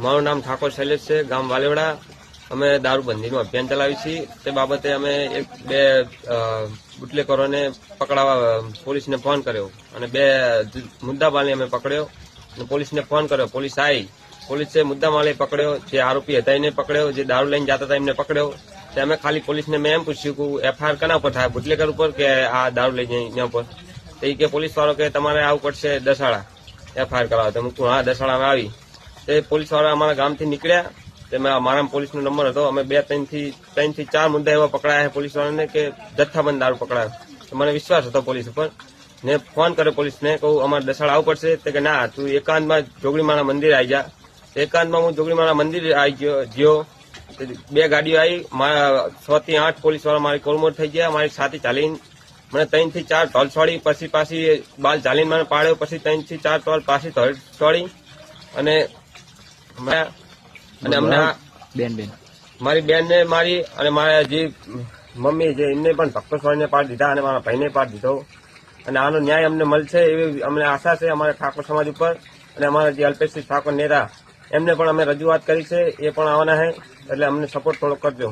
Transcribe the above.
મારું નામ ઠાકોર શૈલેષ છે, ગામ વાલેવડા. અમે દારૂબંધીનું અભિયાન ચલાવી છીએ. તે બાબતે અમે બે બુટલેકરોને પકડાવવા પોલીસને ફોન કર્યો અને બે મુદ્દામાલને અમે પકડ્યો અને પોલીસને ફોન કર્યો. પોલીસ આવી. પોલીસે મુદ્દામાલે પકડ્યો, જે આરોપી હતા એને પકડ્યો, જે દારૂ લઈને જતા હતા એમને પકડ્યો. અમે ખાલી પોલીસને મેં એમ પૂછ્યું કે એફઆઈઆર કના ઉપર થાય, બુટલેકર ઉપર કે આ દારૂ લઈ જાય એના ઉપર? તો એ કે પોલીસ વાળો કે તમારે આવવું પડશે દસાડા એફઆઈઆર કરાવો. તો હું હા દસાડામાં આવી. તે પોલીસ વાળા અમારા ગામથી નીકળ્યા. તેમાં મારા પોલીસનો નંબર હતો. અમે 3 થી 4 મુદ્દા એવા પકડાયા છે પોલીસ વાળાને કે જથ્થાબંધ દારૂ પકડાયો. મને વિશ્વાસ હતો પોલીસ ઉપર. ને ફોન કર્યો પોલીસને, કહું અમારે દસાડા આવવું પડશે. તે કે ના, તું એકાંતમાં જોગણીમાના મંદિર આવી જા. એકાંતમાં હું જોગણીમાના મંદિર આવી ગયો. 2 ગાડીઓ આવી. મારા 6 થી 8 પોલીસ વાળા મારી કોલમોડ થઈ ગયા. મારી સાથે ચાલીને મને 3 થી 4 ટોલ છોડી. પછી પાછી બાલ ચાલીને મને પાડ્યો. પછી 3 થી 4 ટોલ પાછી છોડી અને અમને મારી બેનને મારી અને મારા જે મમ્મી છે એમને પણ ધક્કો છોડીને પાડી દીધા અને મારા ભાઈને પાડી દીધો. અને આનો ન્યાય અમને મળશે એવી અમને આશા છે અમારા ઠાકોર સમાજ ઉપર. અને અમારા જે અલ્પેશસિંહ ઠાકોર નેતા એમને પણ અમે રજૂઆત કરી છે, એ પણ આવવાના છે. એટલે અમને સપોર્ટ થોડો કરજો.